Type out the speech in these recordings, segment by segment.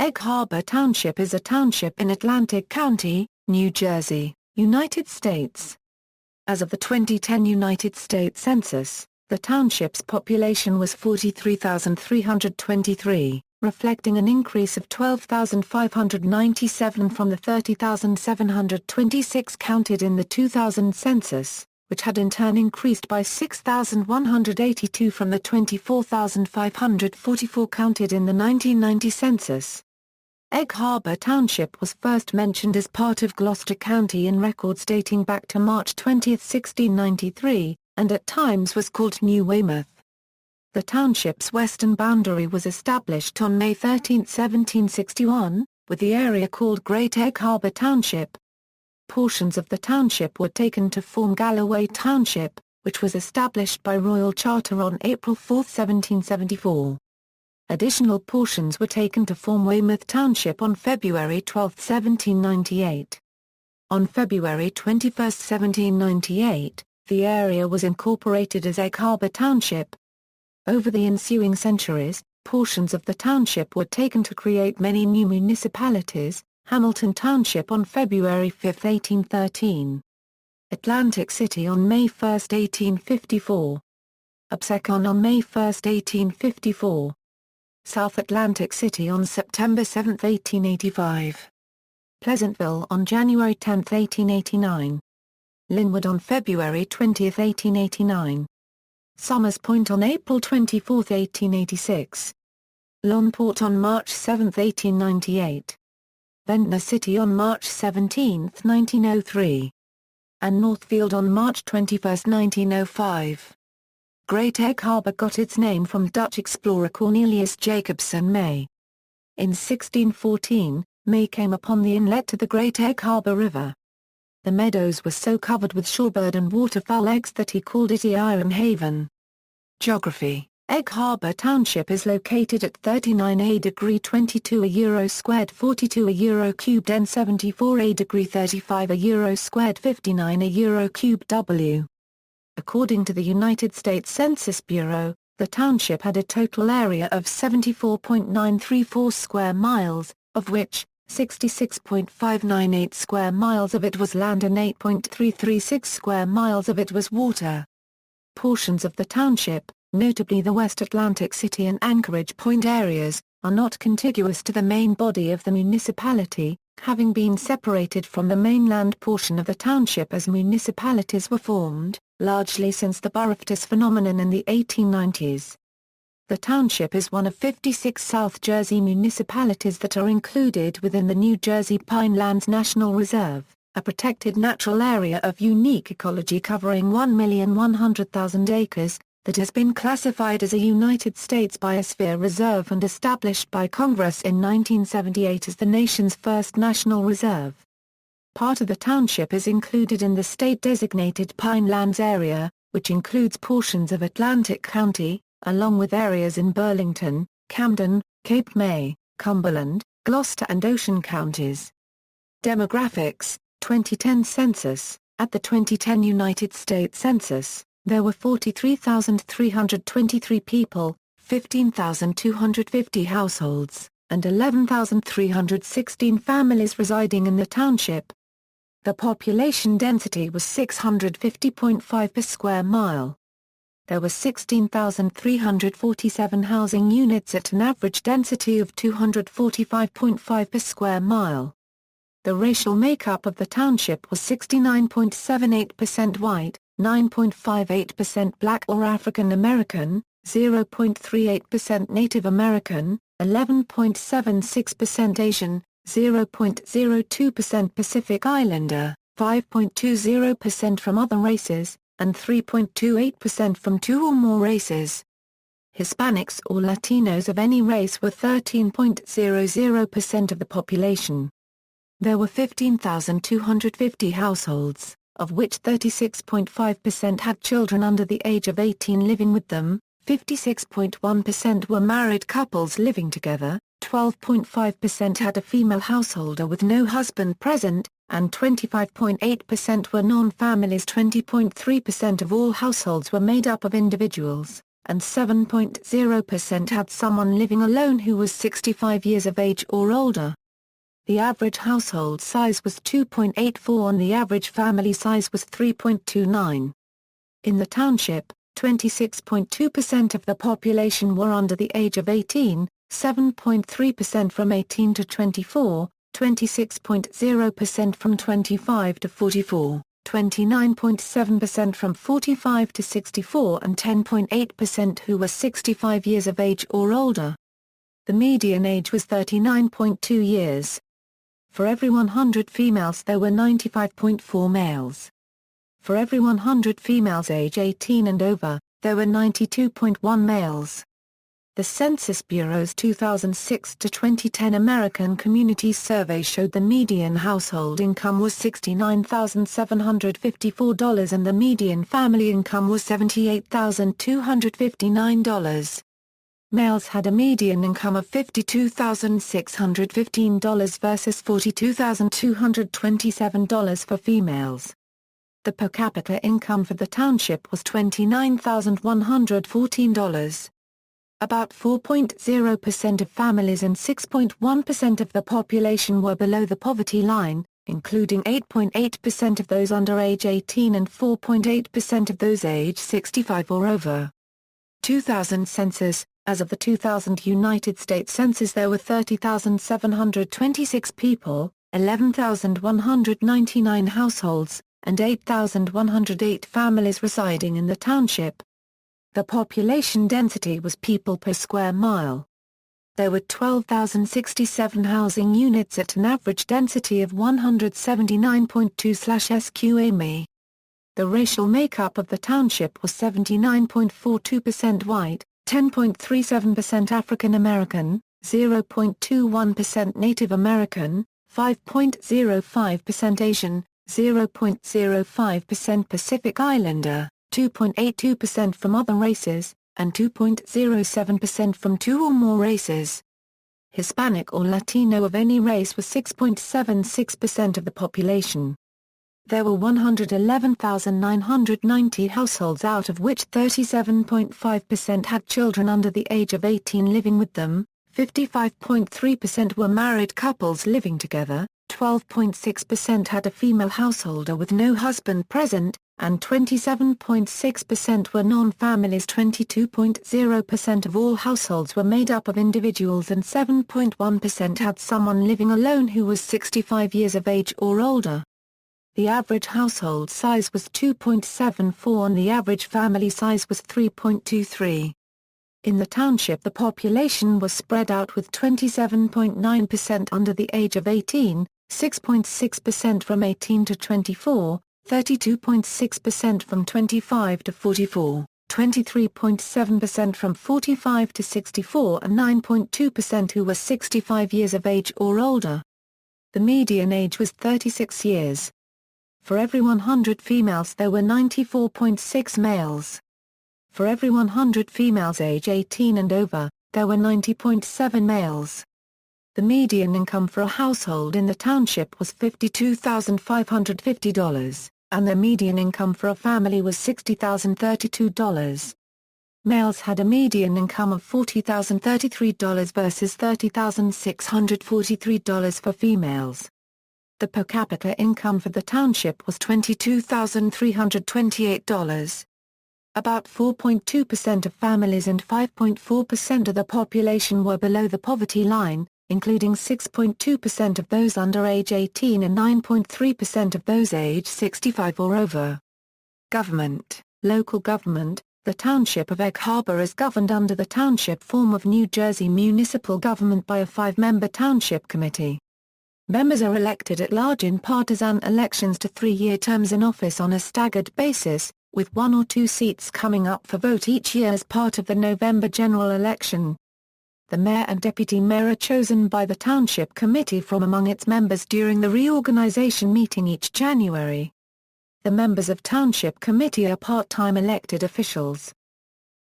Egg-Harbour Township is a township in Atlantic County, New Jersey, United States. As of the 2010 United States Census, the township's population was 43,323, reflecting an increase of 12,597 from the 30,726 counted in the 2000 census, which had in turn increased by 6,182 from the 24,544 counted in the 1990 census. Egg-Harbour Township was first mentioned as part of Gloucester County in records dating back to March 20, 1693, and at times was called New Weymouth. The township's western boundary was established on May 13, 1761, with the area called Great Egg-Harbour Township. Portions of the township were taken to form Galloway Township, which was established by royal charter on April 4, 1774. Additional portions were taken to form Weymouth Township on February 12, 1798. On February 21, 1798, the area was incorporated as Egg-Harbour Township. Over the ensuing centuries, portions of the township were taken to create many new municipalities: Hamilton Township on February 5, 1813. Atlantic City on May 1, 1854. Absecon on May 1, 1854. South Atlantic City on September 7, 1885. Pleasantville on January 10, 1889. Linwood on February 20, 1889. Somers Point on April 24, 1886. Longport on March 7, 1898. Ventnor City on March 17, 1903. And Northfield on March 21, 1905. Great Egg-Harbour got its name from Dutch explorer Cornelius Jacobsen May. In 1614, May came upon the inlet to the Great Egg-Harbour River. The meadows were so covered with shorebird and waterfowl eggs that he called it Iron Haven. Geography: Egg-Harbour Township is located at 39°22 €² 42 €³ and 74°35 €² 59 €³ W. According to the United States Census Bureau, the township had a total area of 74.934 square miles, of which 66.598 square miles of it was land and 8.336 square miles of it was water. Portions of the township, notably the West Atlantic City and Anchorage Point areas, are not contiguous to the main body of the municipality, having been separated from the mainland portion of the township as municipalities were formed, largely since the boroughs phenomenon in the 1890s. The township is one of 56 South Jersey municipalities that are included within the New Jersey Pinelands National Reserve, a protected natural area of unique ecology covering 1,100,000 acres, that has been classified as a United States Biosphere Reserve and established by Congress in 1978 as the nation's first national reserve. Part of the township is included in the state-designated Pinelands area, which includes portions of Atlantic County, along with areas in Burlington, Camden, Cape May, Cumberland, Gloucester and Ocean counties. Demographics: 2010 Census. At the 2010 United States Census, there were 43,323 people, 15,250 households, and 11,316 families residing in the township. The population density was 650.5 per square mile. There were 16,347 housing units at an average density of 245.5 per square mile. The racial makeup of the township was 69.78% white, 9.58% black or African American, 0.38% Native American, 11.76% Asian, 0.02% Pacific Islander, 5.20% from other races, and 3.28% from two or more races. Hispanics or Latinos of any race were 13.00% of the population. There were 15,250 households, of which 36.5% had children under the age of 18 living with them, 56.1% were married couples living together, 12.5% had a female householder with no husband present, and 25.8% were non-families. 20.3% of all households were made up of individuals, and 7.0% had someone living alone who was 65 years of age or older. The average household size was 2.84 and the average family size was 3.29. In the township, 26.2% of the population were under the age of 18, 7.3% from 18 to 24, 26.0% from 25 to 44, 29.7% from 45 to 64 and 10.8% who were 65 years of age or older. The median age was 39.2 years. For every 100 females there were 95.4 males. For every 100 females age 18 and over, there were 92.1 males. The Census Bureau's 2006 to 2010 American Communities Survey showed the median household income was $69,754 and the median family income was $78,259. Males had a median income of $52,615 versus $42,227 for females. The per capita income for the township was $29,114. About 4.0% of families and 6.1% of the population were below the poverty line, including 8.8% of those under age 18 and 4.8% of those age 65 or over. 2000 Census. As of the 2000 United States Census there were 30,726 people, 11,199 households, and 8,108 families residing in the township. The population density was people per square mile. There were 12,067 housing units at an average density of 179.2/sqa mi. The racial makeup of the township was 79.42% white, 10.37% African American, 0.21% Native American, 5.05% Asian, 0.05% Pacific Islander, 2.82% from other races, and 2.07% from two or more races. Hispanic or Latino of any race was 6.76% of the population. There were 111,990 households out of which 37.5% had children under the age of 18 living with them, 55.3% were married couples living together, 12.6% had a female householder with no husband present, and 27.6% were non-families. 22.0% of all households were made up of individuals and 7.1% had someone living alone who was 65 years of age or older. The average household size was 2.74 and the average family size was 3.23. In the township the population was spread out with 27.9% under the age of 18, 6.6% from 18 to 24, 32.6% from 25 to 44, 23.7% from 45 to 64 and 9.2% who were 65 years of age or older. The median age was 36 years. For every 100 females there were 94.6 males. For every 100 females age 18 and over, there were 90.7 males. The median income for a household in the township was $52,550, and the median income for a family was $60,032. Males had a median income of $40,033 versus $30,643 for females. The per capita income for the township was $22,328. About 4.2% of families and 5.4% of the population were below the poverty line, including 6.2% of those under age 18 and 9.3% of those age 65 or over. Government. Local government. The Township of Egg-Harbor is governed under the Township form of New Jersey municipal government by a 5-member Township Committee. Members are elected at large in partisan elections to 3-year terms in office on a staggered basis, with 1 or 2 seats coming up for vote each year as part of the November general election. The mayor and deputy mayor are chosen by the Township Committee from among its members during the reorganization meeting each January. The members of Township Committee are part-time elected officials.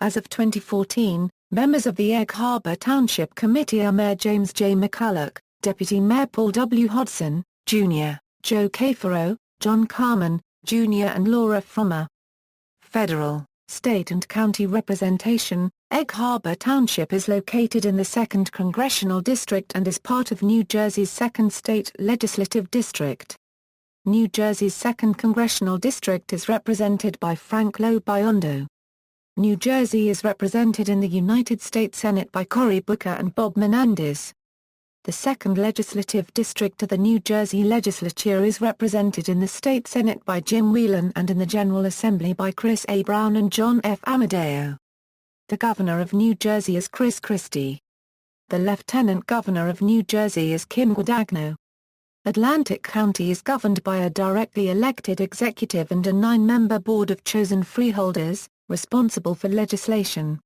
As of 2014, members of the Egg-Harbour Township Committee are Mayor James J. McCulloch, Deputy Mayor Paul W. Hodson, Jr., Joe Cafaro, John Carman, Jr. and Laura Frommer. Federal, state and county representation. Egg-Harbour Township is located in the 2nd Congressional District and is part of New Jersey's 2nd State Legislative District. New Jersey's 2nd Congressional District is represented by Frank Lo Biondo. New Jersey is represented in the United States Senate by Cory Booker and Bob Menendez. The 2nd Legislative District of the New Jersey Legislature is represented in the State Senate by Jim Whelan and in the General Assembly by Chris A. Brown and John F. Amadeo. The Governor of New Jersey is Chris Christie. The Lieutenant Governor of New Jersey is Kim Guadagno. Atlantic County is governed by a directly elected executive and a 9-member board of chosen freeholders, responsible for legislation.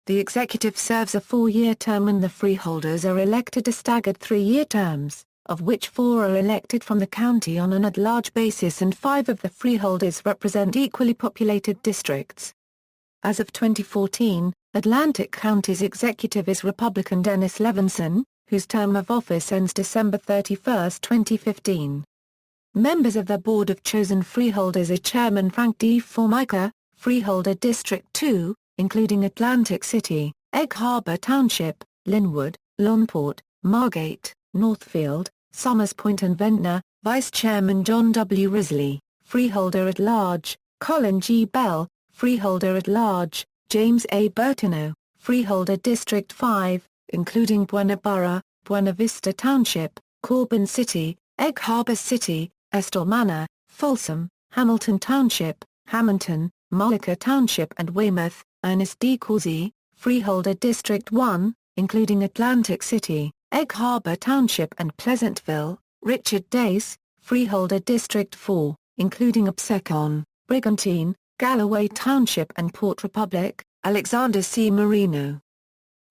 The executive serves a 4-year term and the freeholders are elected to staggered 3-year terms, of which 4 are elected from the county on an at-large basis and 5 of the freeholders represent equally populated districts. As of 2014, Atlantic County's executive is Republican Dennis Levinson, whose term of office ends December 31, 2015. Members of the Board of Chosen Freeholders are Chairman Frank D. Formica, Freeholder District 2, including Atlantic City, Egg-Harbour Township, Linwood, Longport, Margate, Northfield, Somers Point and Ventnor, Vice Chairman John W. Risley, Freeholder at Large, Colin G. Bell, Freeholder at Large, James A. Bertino, Freeholder District 5, including Buena Borough, Buena Vista Township, Corbin City, Egg-Harbour City, Estill Manor, Folsom, Hamilton Township, Hamilton, Mollica Township and Weymouth, Ernest D. Causey, Freeholder District 1, including Atlantic City, Egg-Harbour Township and Pleasantville, Richard Dace, Freeholder District 4, including Absecon, Brigantine, Galloway Township and Port Republic, Alexander C. Marino.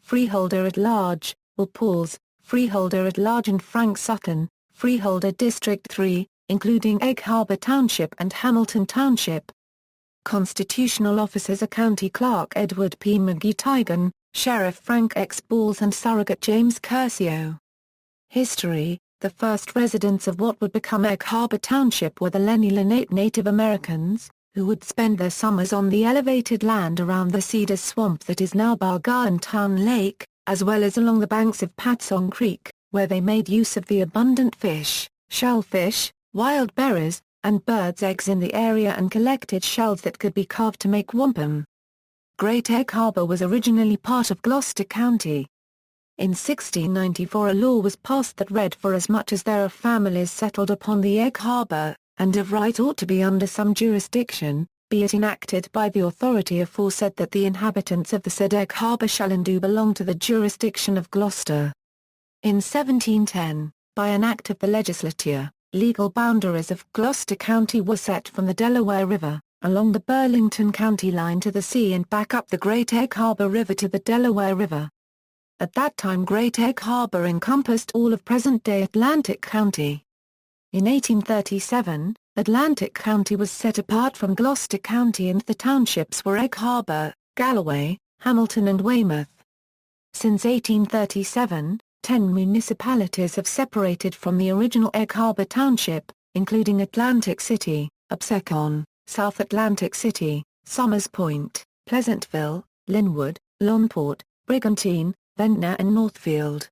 Freeholder at Large, Will Pauls, Freeholder at Large and Frank Sutton, Freeholder District 3, including Egg-Harbour Township and Hamilton Township. Constitutional officers are County Clerk Edward P. McGee-Tygan, Sheriff Frank X. Balls and Surrogate James Curcio. History: the first residents of what would become Egg-Harbour Township were the Lenni Lenape Native Americans, who would spend their summers on the elevated land around the cedar swamp that is now Bargain Town Lake, as well as along the banks of Patsong Creek, where they made use of the abundant fish, shellfish, wild berries, and birds' eggs in the area and collected shells that could be carved to make wampum. Great Egg-Harbour was originally part of Gloucester County. In 1694 a law was passed that read, for as much as there are families settled upon the Egg-Harbour, and of right ought to be under some jurisdiction, be it enacted by the authority aforesaid that the inhabitants of the said Egg-Harbour shall and do belong to the jurisdiction of Gloucester. In 1710, by an act of the legislature, legal boundaries of Gloucester County were set from the Delaware River, along the Burlington County line to the sea and back up the Great Egg-Harbour River to the Delaware River. At that time Great Egg-Harbour encompassed all of present-day Atlantic County. In 1837, Atlantic County was set apart from Gloucester County and the townships were Egg-Harbour, Galloway, Hamilton and Weymouth. Since 1837, 10 municipalities have separated from the original Egg-Harbour Township, including Atlantic City, Absecon, South Atlantic City, Somers Point, Pleasantville, Linwood, Longport, Brigantine, Ventnor and Northfield.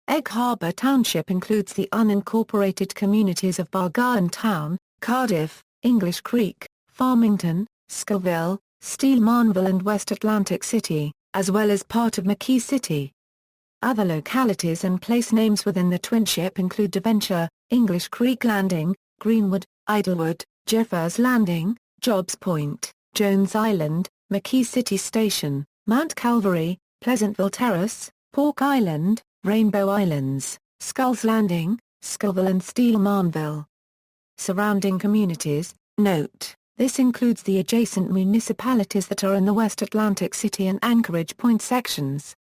Egg-Harbour Township includes the unincorporated communities of Bargain Town, Cardiff, English Creek, Farmington, Scoville, Steel Manville and West Atlantic City, as well as part of McKee City. Other localities and place names within the Twinship include Devonshire, English Creek Landing, Greenwood, Idlewood, Jeffers Landing, Jobs Point, Jones Island, McKee City Station, Mount Calvary, Pleasantville Terrace, Pork Island, Rainbow Islands, Skulls Landing, Scoville and Steel Manville. Surrounding communities, note, this includes the adjacent municipalities that are in the West Atlantic City and Anchorage Point sections.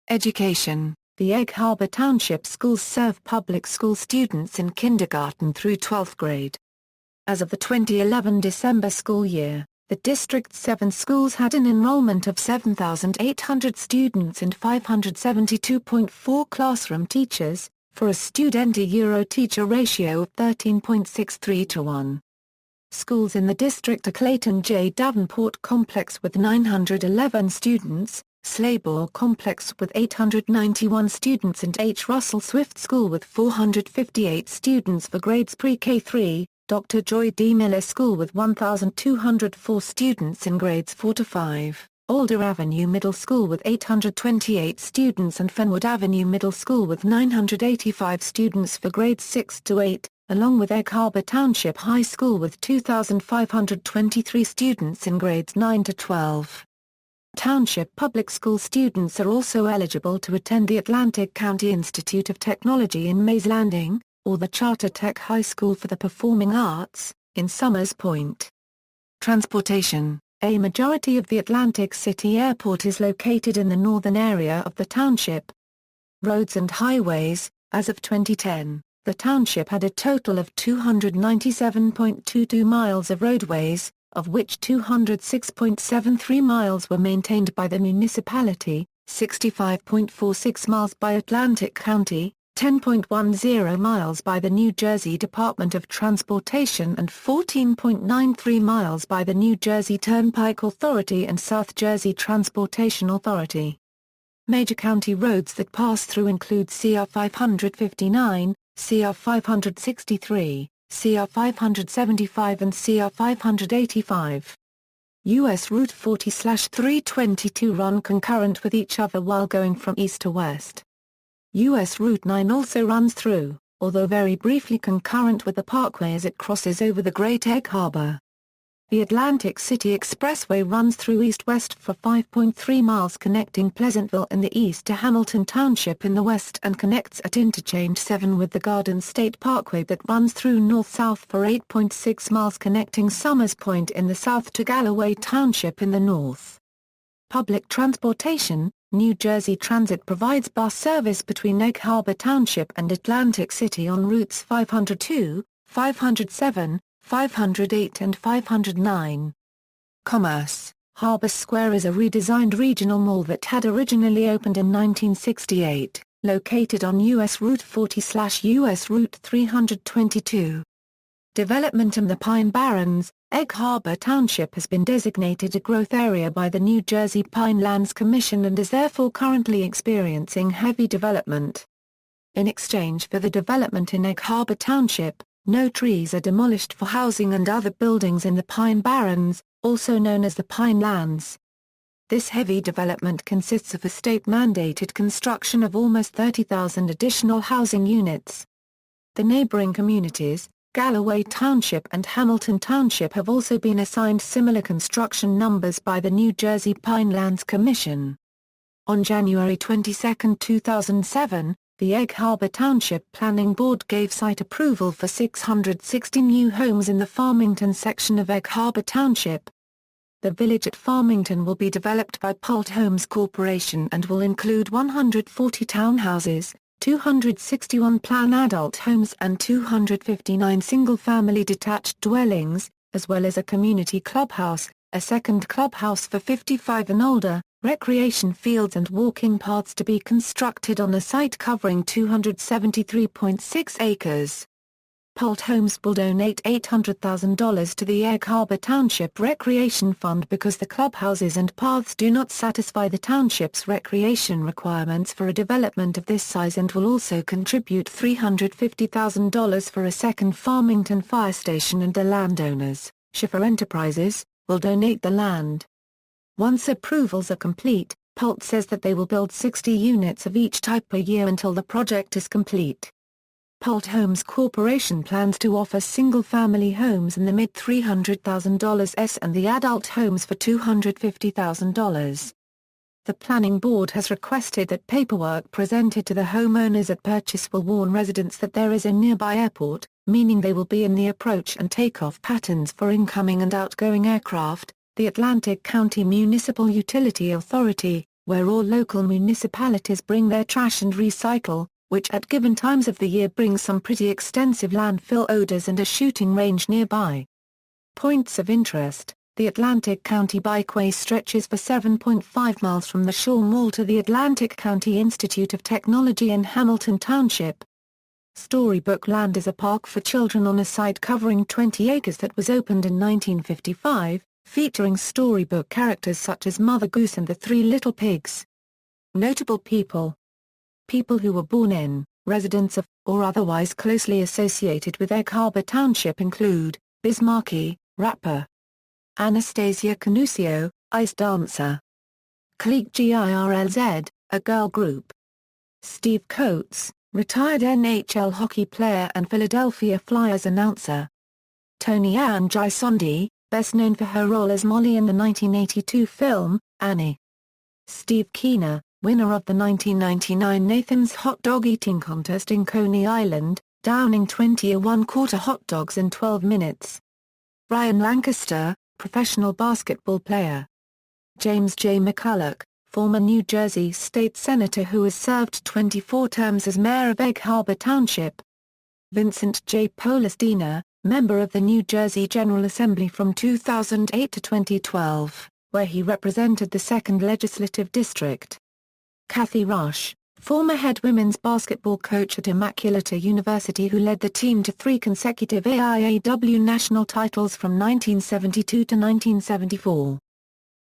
Education: the Egg-Harbour Township schools serve public school students in kindergarten through 12th grade. As of the 2011 December school year, the district's 7 schools had an enrollment of 7,800 students and 572.4 classroom teachers, for a student-to-teacher ratio of 13.63 to 1. Schools in the district are Clayton J. Davenport Complex with 911 students, Slaybore Complex with 891 students and H. Russell Swift School with 458 students for grades pre-K 3, Dr. Joy D. Miller School with 1,204 students in grades 4 to 5, Alder Avenue Middle School with 828 students and Fenwood Avenue Middle School with 985 students for grades 6 to 8, along with Egg-Harbour Township High School with 2,523 students in grades 9 to 12. Township public school students are also eligible to attend the Atlantic County Institute of Technology in Mays Landing, or the Charter Tech High School for the Performing Arts, in Summers Point. Transportation. A majority of the Atlantic City Airport is located in the northern area of the township. Roads and highways. As of 2010, the township had a total of 297.22 miles of roadways, of which 206.73 miles were maintained by the municipality, 65.46 miles by Atlantic County, 10.10 miles by the New Jersey Department of Transportation and 14.93 miles by the New Jersey Turnpike Authority and South Jersey Transportation Authority. Major county roads that pass through include CR 559, CR 563, CR 575 and CR 585. U.S. Route 40/322 run concurrent with each other while going from east to west. U.S. Route 9 also runs through, although very briefly concurrent with the parkway as it crosses over the Great Egg-Harbour. The Atlantic City Expressway runs through east-west for 5.3 miles connecting Pleasantville in the east to Hamilton Township in the west and connects at Interchange 7 with the Garden State Parkway that runs through north-south for 8.6 miles connecting Summers Point in the south to Galloway Township in the north. Public transportation. New Jersey Transit provides bus service between Egg-Harbour Township and Atlantic City on routes 502, 507, 508 and 509. Commerce. Harbor Square is a redesigned regional mall that had originally opened in 1968, located on U.S. Route 40/U.S. Route 322. Development in the Pine Barrens. Egg-Harbour Township has been designated a growth area by the New Jersey Pinelands Commission and is therefore currently experiencing heavy development. In exchange for the development in Egg-Harbour Township, no trees are demolished for housing and other buildings in the Pine Barrens, also known as the Pinelands. This heavy development consists of a state-mandated construction of almost 30,000 additional housing units. The neighboring communities, Galloway Township and Hamilton Township, have also been assigned similar construction numbers by the New Jersey Pinelands Commission. On January 22, 2007, the Egg-Harbour Township Planning Board gave site approval for 660 new homes in the Farmington section of Egg-Harbour Township. The village at Farmington will be developed by Pult Homes Corporation and will include 140 townhouses, 261 plan adult homes and 259 single-family detached dwellings, as well as a community clubhouse, a second clubhouse for 55 and older, recreation fields and walking paths to be constructed on a site covering 273.6 acres. Pult Homes will donate $800,000 to the Egg-Harbour Township Recreation Fund because the clubhouses and paths do not satisfy the township's recreation requirements for a development of this size, and will also contribute $350,000 for a second Farmington fire station, and the landowners, Schiffer Enterprises, will donate the land. Once approvals are complete, Pult says that they will build 60 units of each type per year until the project is complete. Pult Homes Corporation plans to offer single-family homes in the mid-$300,000s and the adult homes for $250,000. The Planning Board has requested that paperwork presented to the homeowners at purchase will warn residents that there is a nearby airport, meaning they will be in the approach and takeoff patterns for incoming and outgoing aircraft. The Atlantic County Municipal Utility Authority, where all local municipalities bring their trash and recycle, which at given times of the year brings some pretty extensive landfill odors, and a shooting range nearby. Points of interest. The Atlantic County Bikeway stretches for 7.5 miles from the Shaw Mall to the Atlantic County Institute of Technology in Hamilton Township. Storybook Land is a park for children on a site covering 20 acres that was opened in 1955, featuring storybook characters such as Mother Goose and the Three Little Pigs. Notable people. People who were born in, residents of, or otherwise closely associated with Egg-Harbour Township include, Biz Markie, rapper. Anastasia Canusio, ice dancer. Clique Girlz, a girl group. Steve Coates, retired NHL hockey player and Philadelphia Flyers announcer. Tony Ann Gisondi, best known for her role as Molly in the 1982 film, Annie. Steve Keener, winner of the 1999 Nathan's Hot Dog Eating Contest in Coney Island, downing 20 1/4 hot dogs in 12 minutes. Ryan Lancaster, professional basketball player. James J. McCulloch, former New Jersey state senator who has served 24 terms as mayor of Egg-Harbour Township. Vincent J. Polistena, member of the New Jersey General Assembly from 2008 to 2012, where he represented the 2nd Legislative District. Kathy Rush, former head women's basketball coach at Immaculata University who led the team to 3 consecutive AIAW national titles from 1972 to 1974.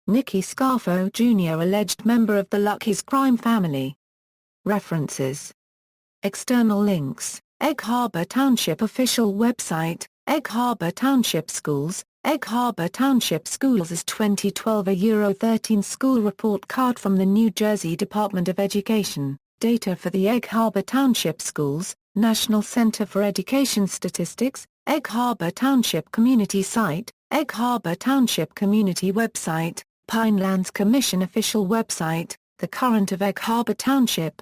Nicky Scarfo Jr. alleged member of the Lucky's crime family. References. External links, Egg-Harbour Township official website, Egg-Harbour Township Schools, Egg-Harbour Township Schools is 2012 a Euro-13 school report card from the New Jersey Department of Education, data for the Egg-Harbour Township Schools, National Center for Education Statistics, Egg-Harbour Township Community Site, Egg-Harbour Township Community Website, Pinelands Commission official website, The Current of Egg-Harbour Township,